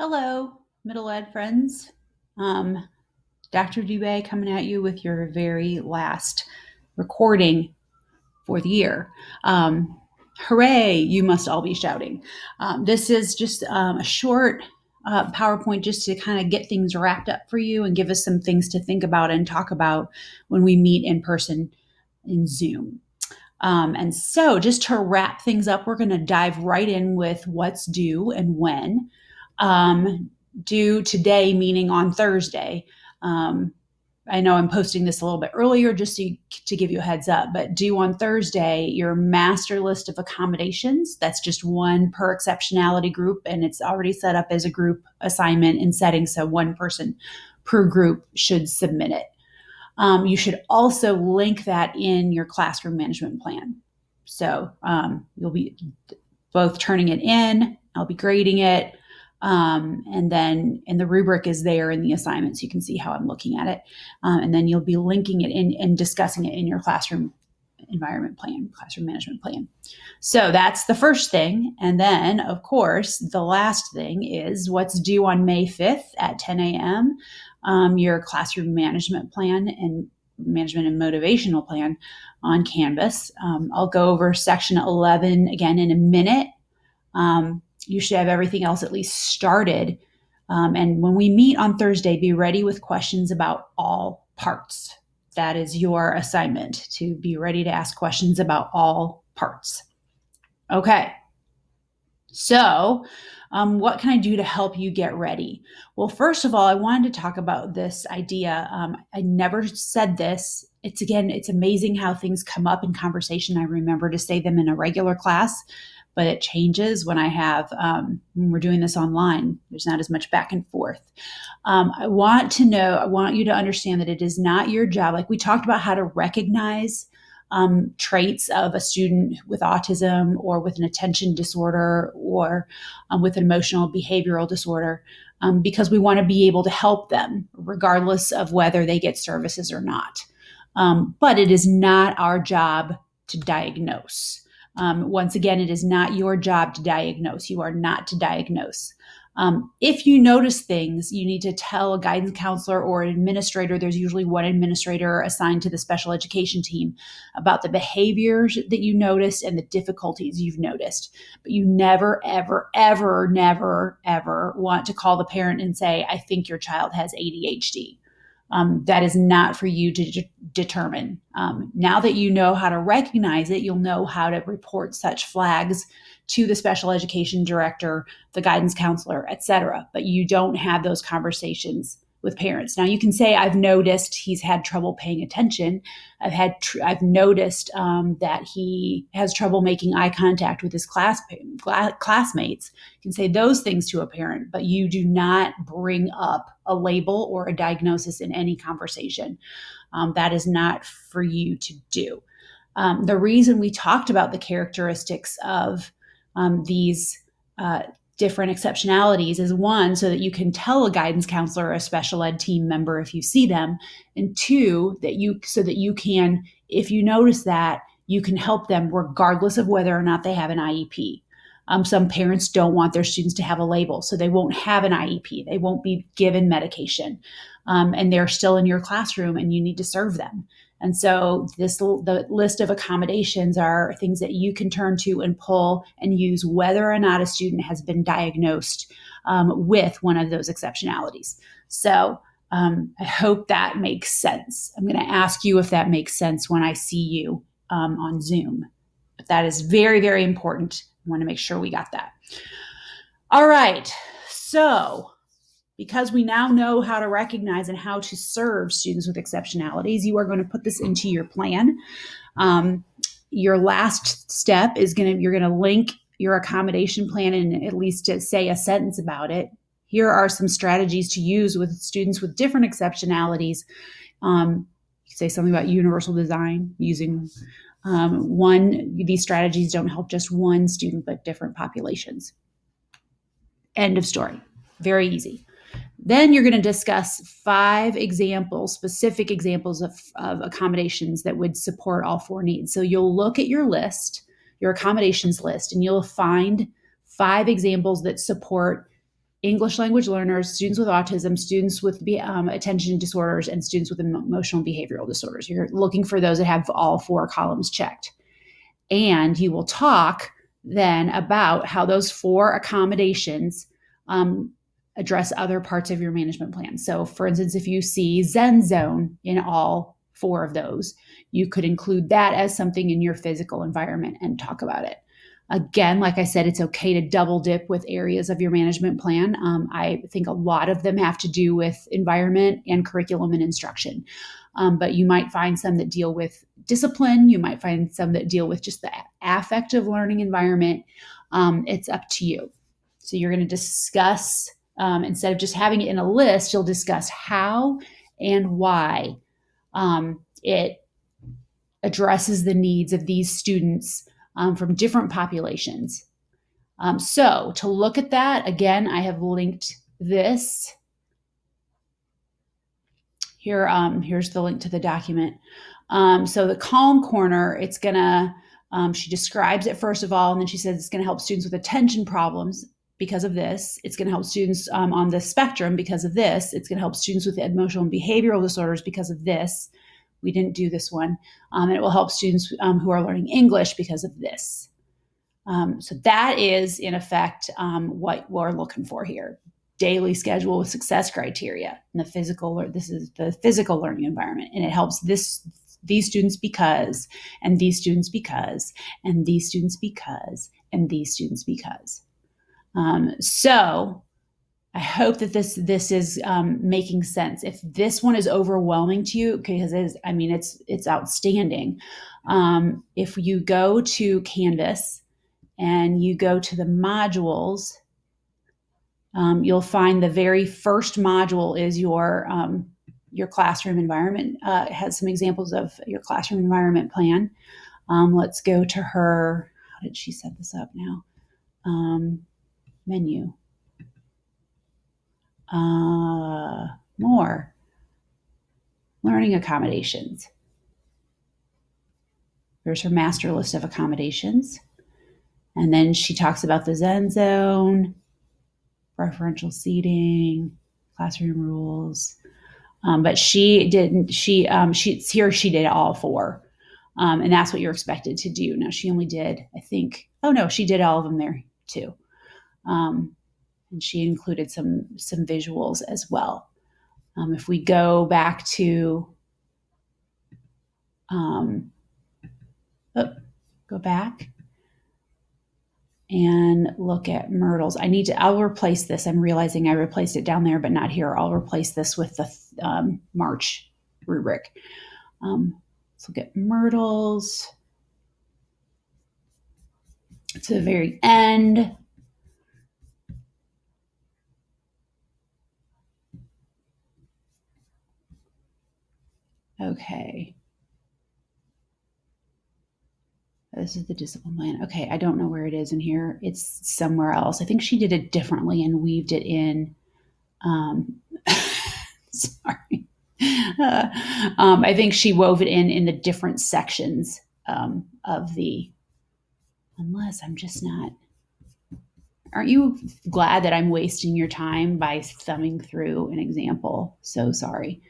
Hello, middle ed friends. Um, Dr. Dubé coming at you with your very last recording for the year. Hooray, you must all be shouting. This is just a short PowerPoint just to kind of get things wrapped up for you and give us some things to think about and talk about when we meet in person in Zoom. And so, just to wrap things up, we're going to dive right in with what's due and when. Due today, meaning on Thursday. Um, I know I'm posting this a little bit earlier just to give you a heads up, but due on Thursday, your master list of accommodations. That's just one per exceptionality group, and it's already set up as a group assignment in settings, so one person per group should submit it. You should also link that in your classroom management plan. So you'll be both turning it in, I'll be grading it, and the rubric is there in the assignment, so you can see how I'm looking at it. And then you'll be linking it in and discussing it in your classroom environment plan, classroom management plan. So that's the first thing. And then, of course, the last thing is what's due on May 5th at 10 a.m. Your classroom management plan and management and motivational plan on Canvas. I'll go over section 11 again in a minute. You should have everything else at least started. And when we meet on Thursday, be ready with questions about all parts. That is your assignment, to be ready to ask questions about all parts. Okay. So, what can I do to help you get ready? Well, first of all, I wanted to talk about this idea. I never said this. It's amazing how things come up in conversation. I remember to say them in a regular class, but it changes when when we're doing this online. There's not as much back and forth. I want you to understand that it is not your job. Like we talked about how to recognize traits of a student with autism or with an attention disorder or with an emotional behavioral disorder, because we want to be able to help them regardless of whether they get services or not. But it is not our job to diagnose. Once again, it is not your job to diagnose. You are not to diagnose. If you notice things, you need to tell a guidance counselor or an administrator. There's usually one administrator assigned to the special education team about the behaviors that you noticed and the difficulties you've noticed. But you never, ever, ever, never, ever want to call the parent and say, I think your child has ADHD. That is not for you to determine. Now that you know how to recognize it, you'll know how to report such flags to the special education director, the guidance counselor, et cetera. But you don't have those conversations with parents. Now you can say, I've noticed he's had trouble paying attention. I've noticed that he has trouble making eye contact with his classmates. You can say those things to a parent, but you do not bring up a label or a diagnosis in any conversation. That is not for you to do. The reason we talked about the characteristics of these different exceptionalities is one, so that you can tell a guidance counselor or a special ed team member if you see them, and two, so that you can, if you notice that, you can help them regardless of whether or not they have an IEP. Some parents don't want their students to have a label, so they won't have an IEP. They won't be given medication, and they're still in your classroom, and you need to serve them. And so the list of accommodations are things that you can turn to and pull and use whether or not a student has been diagnosed with one of those exceptionalities. So I hope that makes sense. I'm going to ask you if that makes sense when I see you on Zoom. But that is very, very important. I want to make sure we got that. All right. So because we now know how to recognize and how to serve students with exceptionalities, you are going to put this into your plan. Your last step is you're going to link your accommodation plan and at least to say a sentence about it. Here are some strategies to use with students with different exceptionalities. You say something about universal design, using these strategies don't help just one student, but different populations. End of story. Very easy. Then you're going to discuss 5 specific examples of accommodations that would support all 4 needs. So you'll look at your accommodations list, and you'll find 5 examples that support English language learners, students with autism, students with attention disorders, and students with emotional behavioral disorders. You're looking for those that have all 4 columns checked. And you will talk then about how those 4 accommodations address other parts of your management plan. So, for instance, if you see Zen Zone in all 4 of those, you could include that as something in your physical environment and talk about it. Again, like I said, it's okay to double dip with areas of your management plan. I think a lot of them have to do with environment and curriculum and instruction. But you might find some that deal with discipline. You might find some that deal with just the affective learning environment. It's up to you. So you're going to discuss, instead of just having it in a list, you'll discuss how and why it addresses the needs of these students from different populations. So to look at that, again, I have linked this. Here, here's the link to the document. So the calm corner, it's gonna, she describes it first of all, and then she says it's gonna help students with attention problems because of this. It's gonna help students on the spectrum because of this. It's gonna help students with emotional and behavioral disorders because of this. We didn't do this one. And it will help students who are learning English because of this. So that is, in effect, what we're looking for here. Daily schedule with success criteria. And this is the physical learning environment. And it helps these students because, and these students because, and these students because, and these students because. So I hope that this is making sense. If this one is overwhelming to you, because it's outstanding. If you go to Canvas and you go to the modules, you'll find the very first module is your classroom environment. It has some examples of your classroom environment plan. Let's go to her. How did she set this up now? Menu. More. Learning accommodations. There's her master list of accommodations. And then she talks about the Zen Zone, preferential seating, classroom rules. But she didn't, she did all 4. And that's what you're expected to do. Now, she only did, I think, she did all of them there too. And she included some visuals as well. If we go back to, go back and look at Myrtle's. I'll replace this. I'm realizing I replaced it down there, but not here. I'll replace this with the March rubric. Let's look at Myrtle's. To the very end. Okay. This is the discipline plan. Okay, I don't know where it is in here. It's somewhere else. I think she did it differently and weaved it in. Sorry. I think she wove it in the different sections of the, unless I'm just not. Aren't you glad that I'm wasting your time by thumbing through an example? So sorry.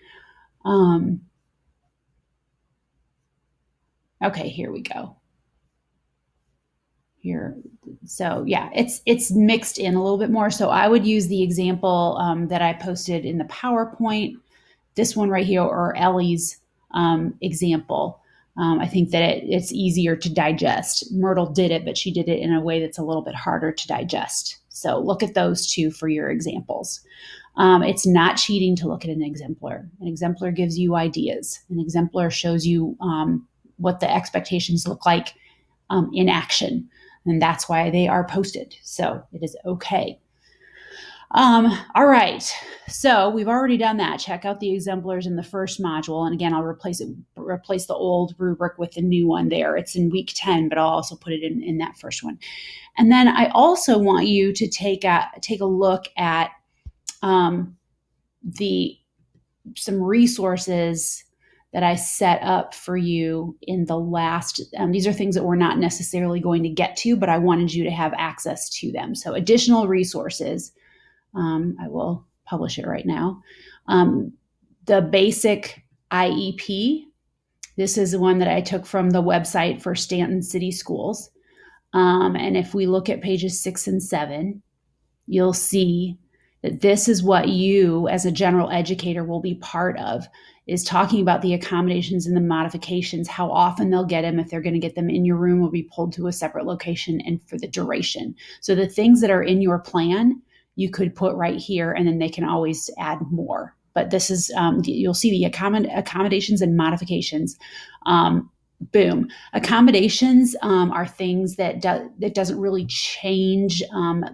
Okay, here we go. Here, so yeah, it's mixed in a little bit more. So I would use the example that I posted in the PowerPoint, this one right here, or Ellie's example. I think that it's easier to digest. Myrtle did it, but she did it in a way that's a little bit harder to digest. So look at those 2 for your examples. It's not cheating to look at an exemplar. An exemplar gives you ideas. An exemplar shows you what the expectations look like in action. And that's why they are posted. So it is okay. All right. So we've already done that. Check out the exemplars in the first module. And again, I'll replace the old rubric with the new one there. It's in week 10, but I'll also put it in that first one. And then I also want you to take a look at some resources that I set up for you in the last, these are things that we're not necessarily going to get to, but I wanted you to have access to them. So additional resources I will publish it right now. The basic IEP. This is the one that I took from the website for Stanton City Schools. And if we look at pages 6 and 7, you'll see that this is what you as a general educator will be part of, is talking about the accommodations and the modifications, how often they'll get them, if they're going to get them in your room will be pulled to a separate location, and for the duration. So the things that are in your plan, you could put right here, and then they can always add more. But this is, you'll see the accommodations and modifications. Boom. Accommodations are things that doesn't really change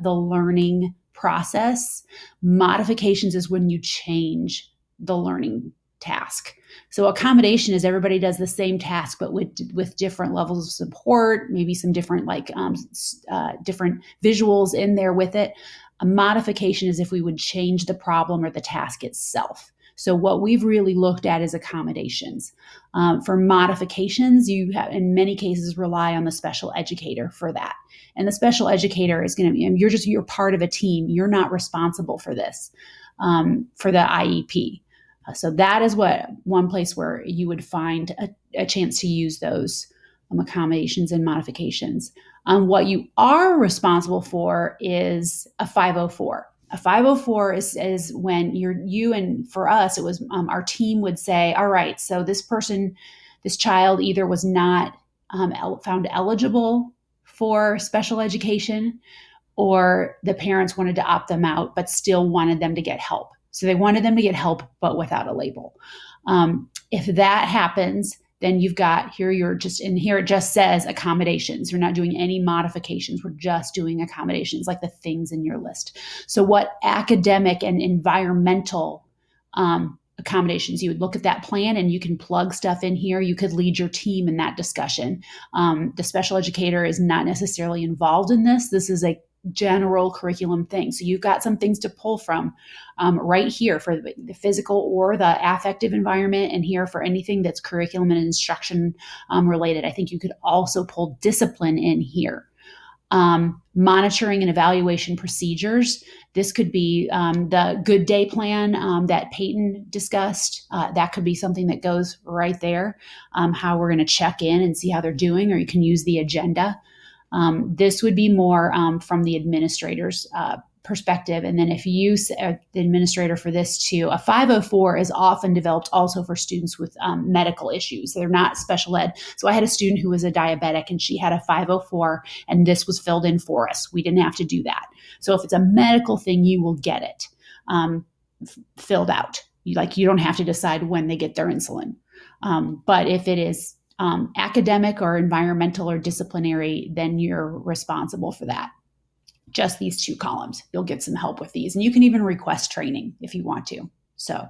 the learning process. Modifications is when you change the learning task. So accommodation is everybody does the same task, but with different levels of support, maybe some different different visuals in there with it. A modification is if we would change the problem or the task itself. So what we've really looked at is accommodations. For modifications, you have, in many cases, rely on the special educator for that. And the special educator is going to be, you're part of a team. You're not responsible for this, for the IEP. So that is one place where you would find a chance to use those accommodations and modifications. What you are responsible for is a 504. A 504 is when you and for us, it was our team would say, all right, so this child either was not found eligible for special education, or the parents wanted to opt them out, but still wanted them to get help. So they wanted them to get help, but without a label. If that happens, then you've got here, here it just says accommodations. We're not doing any modifications. We're just doing accommodations, like the things in your list. So what academic and environmental accommodations, you would look at that plan and you can plug stuff in here. You could lead your team in that discussion. The special educator is not necessarily involved in this. This is a general curriculum thing. So you've got some things to pull from right here for the physical or the affective environment, and here for anything that's curriculum and instruction related. I think you could also pull discipline in here. Monitoring and evaluation procedures. This could be the good day plan that Peyton discussed. That could be something that goes right there, how we're going to check in and see how they're doing, or you can use the agenda. This would be more from the administrator's perspective. And then if you use the administrator for this too, a 504 is often developed also for students with medical issues. They're not special ed. So I had a student who was a diabetic and she had a 504 and this was filled in for us. We didn't have to do that. So if it's a medical thing, you will get it filled out. You don't have to decide when they get their insulin. But if it is academic or environmental or disciplinary, then you're responsible for that. Just these two columns. You'll get some help with these. And you can even request training if you want to. So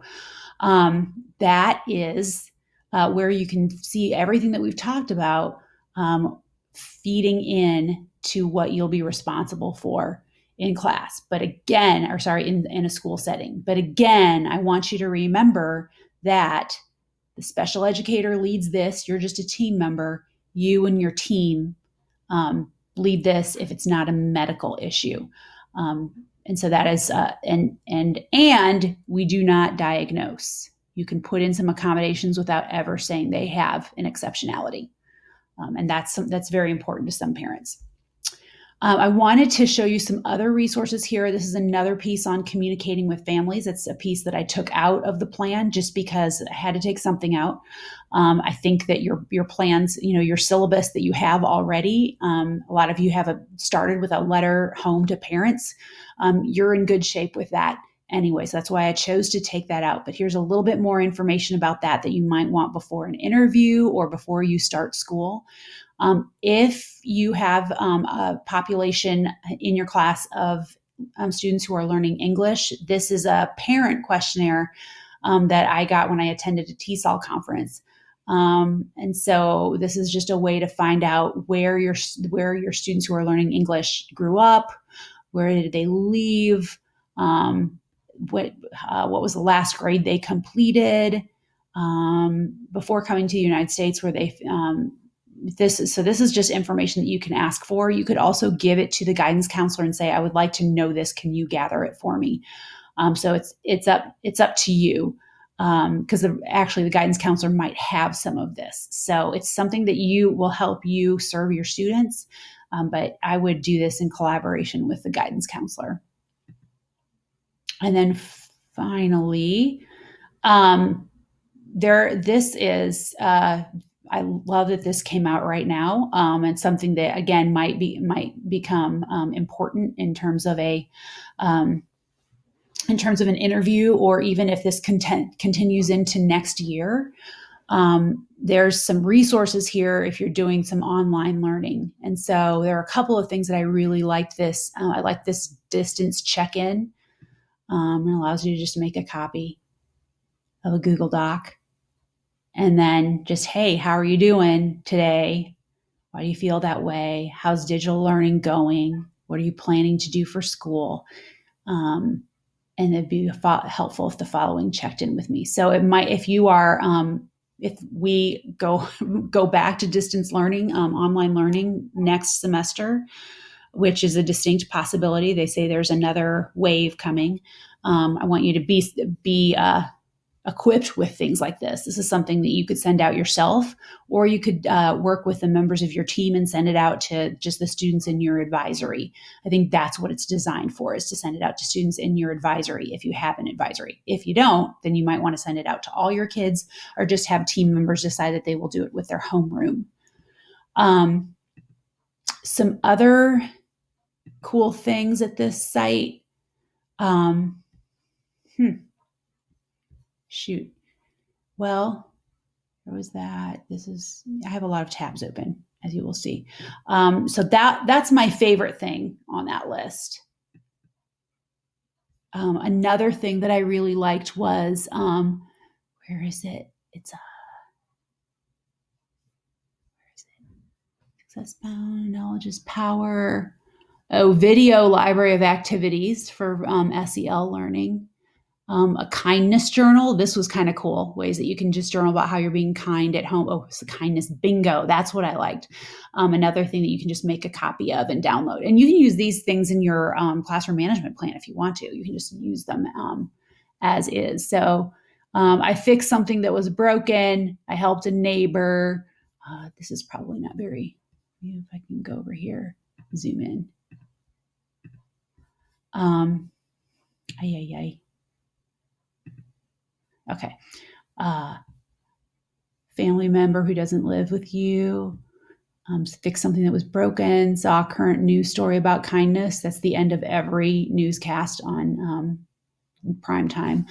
that is where you can see everything that we've talked about feeding in to what you'll be responsible for in class. But again, in a school setting. But again, I want you to remember that the special educator leads this. You're just a team member. You and your team lead this if it's not a medical issue. And so that is, and we do not diagnose. You can put in some accommodations without ever saying they have an exceptionality. And that's very important to some parents. I wanted to show you some other resources here. This is another piece on communicating with families. It's a piece that I took out of the plan just because I had to take something out. I think that your plans, your syllabus that you have already, a lot of you have started with a letter home to parents. You're in good shape with that anyway. So that's why I chose to take that out. But here's a little bit more information about that you might want before an interview or before you start school. If you have a population in your class of students who are learning English, this is a parent questionnaire that I got when I attended a TESOL conference. And so this is just a way to find out where your students who are learning English grew up, where did they leave, what was the last grade they completed before coming to the United States, where they this is just information that you can ask for. You could also give it to the guidance counselor and say, I would like to know this. Can you gather it for me? So it's up to you, because actually the guidance counselor might have some of this. So it's something that you will help you serve your students, but I would do this in collaboration with the guidance counselor. And then finally, this is I love that this came out right now, and something that again might become important in terms of an interview, or even if this content continues into next year. There's some resources here if you're doing some online learning. And so there are a couple of things that I really liked this. I like this distance check-in. It allows you to just make a copy of a Google Doc. And then just, hey, how are you doing today? Why do you feel that way? How's digital learning going? What are you planning to do for school? And it'd be helpful if the following checked in with me. So it might, if you are, if we go back to distance learning, online learning next semester, which is a distinct possibility. They say there's another wave coming. I want you to be equipped with things like this. This is something that you could send out yourself, or you could work with the members of your team and send it out to just the students in your advisory. I think that's what it's designed for, is to send it out to students in your advisory if you have an advisory. If you don't, then you might want to send it out to all your kids, or just have team members decide that they will do it with their homeroom. Some other cool things at this site. Shoot. Well, where was that? I have a lot of tabs open, as you will see. So that's my favorite thing on that list. Another thing that I really liked was, where is it? It's where is it? Success bound, knowledge is power. Oh, video library of activities for SEL learning. A kindness journal. This was kind of cool. Ways that you can just journal about how you're being kind at home. Oh, it's the kindness bingo. That's what I liked. Another thing that you can just make a copy of and download. And you can use these things in your classroom management plan if you want to. You can just use them as is. So I fixed something that was broken. I helped a neighbor. This is probably not very, if I can go over here, zoom in. Okay. Family member who doesn't live with you, fix something that was broken, saw a current news story about kindness. That's the end of every newscast on prime time.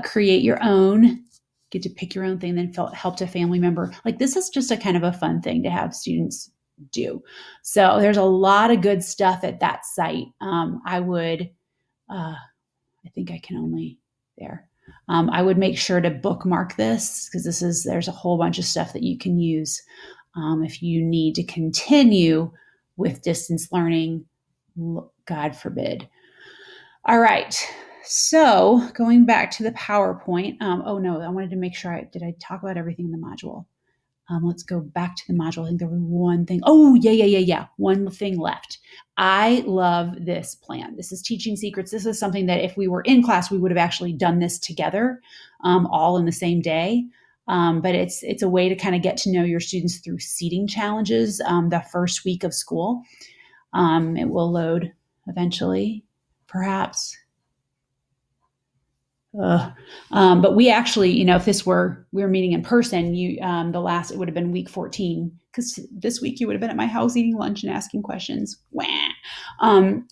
Create your own, get to pick your own thing, then helped a family member. Like, this is just a kind of a fun thing to have students do. So there's a lot of good stuff at that site. I think I can only there. I would make sure to bookmark this, because there's a whole bunch of stuff that you can use if you need to continue with distance learning, God forbid. All right. So going back to the PowerPoint. Oh no, I wanted to make sure did I talk about everything in the module? Let's go back to the module. I think there was one thing. Oh, yeah. One thing left. I love this plan. This is Teaching Secrets. This is something that if we were in class, we would have actually done this together, all in the same day. But it's a way to kind of get to know your students through seating challenges the first week of school. It will load eventually, perhaps. But we actually, if we were meeting in person, it would have been week 14, because this week you would have been at my house eating lunch and asking questions.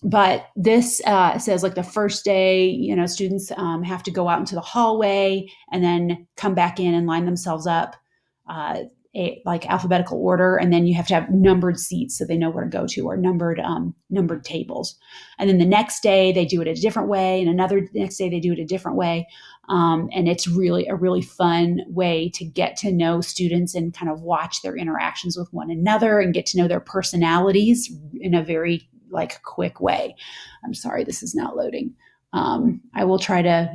But this says, like, the first day, students have to go out into the hallway and then come back in and line themselves up, like alphabetical order, and then you have to have numbered seats so they know where to go to, or numbered tables. And then the next day they do it a different way, and next day they do it a different way. And it's really a really fun way to get to know students and kind of watch their interactions with one another and get to know their personalities in a very quick way. I'm sorry, this is not loading. I will try to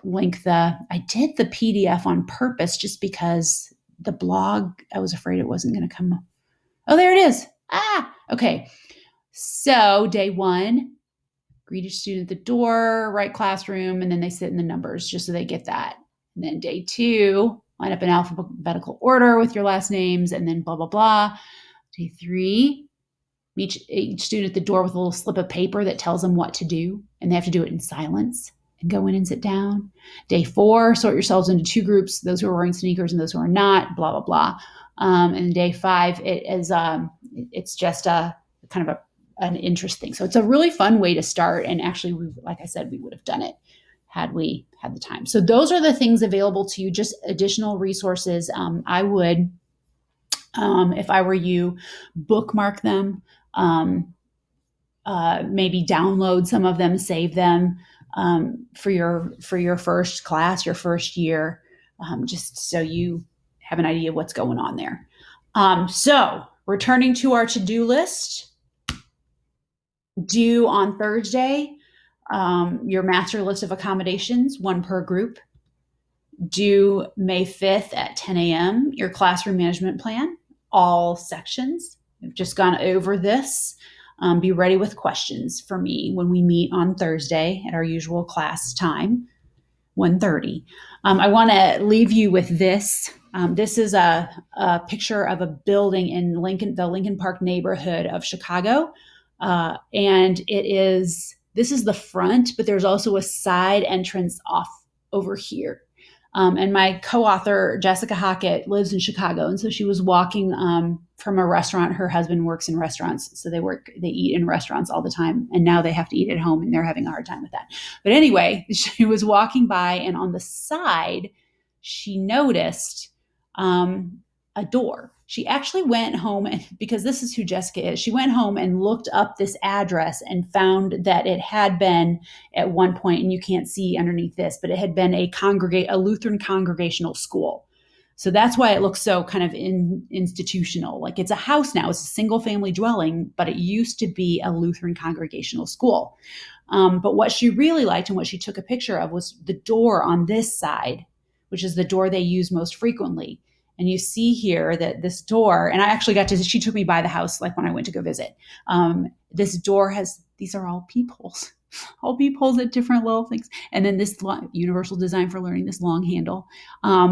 link I did the PDF on purpose just because the blog, I was afraid it wasn't going to come Oh, there it is. Okay. So day 1, greet each student at the door, write classroom, and then they sit in the numbers just so they get that. And then day 2, line up in alphabetical order with your last names, and then blah, blah, blah. Day 3, meet each student at the door with a little slip of paper that tells them what to do, and they have to do it in silence and go in and sit down. Day 4, sort yourselves into 2 groups, those who are wearing sneakers and those who are not, blah, blah, blah. And day 5, it's just a kind of an interest thing. So it's a really fun way to start. And actually, like I said, we would have done it had we had the time. So those are the things available to you, just additional resources. I would, if I were you, bookmark them, maybe download some of them, save them for your first class, your first year, just so you have an idea of what's going on there. So returning to our to-do list, due on Thursday, your master list of accommodations, 1 per group. Due May 5th at 10 a.m., your classroom management plan, all sections. We've just gone over this. Be ready with questions for me when we meet on Thursday at our usual class time, 1:30. I want to leave you with this. This is a picture of a building in the Lincoln Park neighborhood of Chicago. And this is the front, but there's also a side entrance off over here. And my co-author, Jessica Hockett, lives in Chicago. And so she was walking from a restaurant. Her husband works in restaurants. So they eat in restaurants all the time. And now they have to eat at home and they're having a hard time with that. But anyway, she was walking by and on the side, she noticed a door. She actually went home, and because this is who Jessica is, she went home and looked up this address and found that it had been at one point, and you can't see underneath this, but it had been a Lutheran congregational school. So that's why it looks so kind of institutional. Like it's a house now, it's a single family dwelling, but it used to be a Lutheran congregational school. But what she really liked and what she took a picture of was the door on this side, which is the door they use most frequently. And you see here that this door, and I actually she took me by the house like when I went to go visit. This door these are all peepholes, all peepholes at different little things. And then this universal design for learning, this long handle,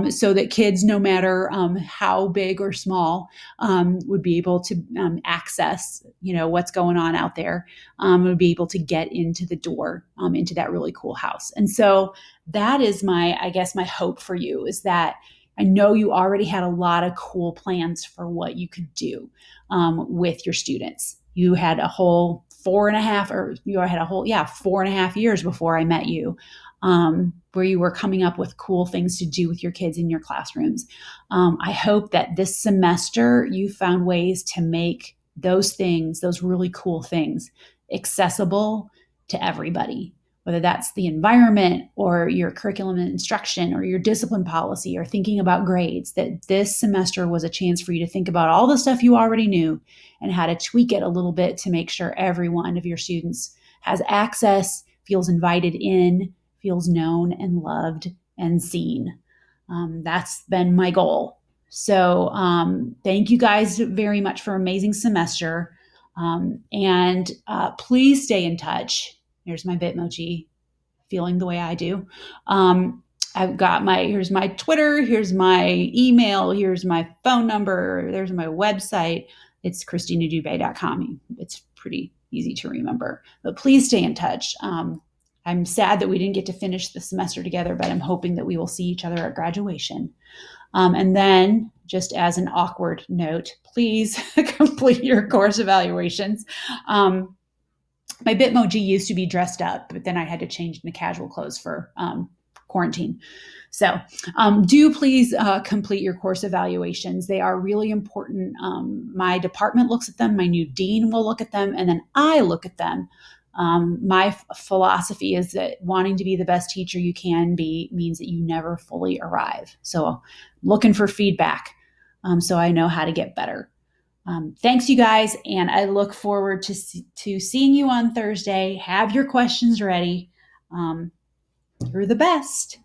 so that kids, no matter how big or small, would be able to access, what's going on out there, would be able to get into the door, into that really cool house. And so that is my hope for you is that I know you already had a lot of cool plans for what you could do with your students. You had a whole 4.5 years before I met you, where you were coming up with cool things to do with your kids in your classrooms. I hope that this semester you found ways to make those things, those really cool things, accessible to everybody, whether that's the environment or your curriculum and instruction or your discipline policy or thinking about grades, that this semester was a chance for you to think about all the stuff you already knew and how to tweak it a little bit to make sure every one of your students has access, feels invited in, feels known and loved and seen. That's been my goal. So thank you guys very much for an amazing semester. And please stay in touch. Here's my Bitmoji, feeling the way I do. I've got here's my Twitter, here's my email, here's my phone number, there's my website. It's ChristinaDubé.com. It's pretty easy to remember, but please stay in touch. I'm sad that we didn't get to finish the semester together, but I'm hoping that we will see each other at graduation. And then, just as an awkward note, please complete your course evaluations. My Bitmoji used to be dressed up, but then I had to change into casual clothes for quarantine. So do please complete your course evaluations. They are really important. My department looks at them. My new dean will look at them. And then I look at them. My philosophy is that wanting to be the best teacher you can be means that you never fully arrive. So looking for feedback so I know how to get better. Thanks, you guys, and I look forward to seeing you on Thursday. Have your questions ready. You're the best.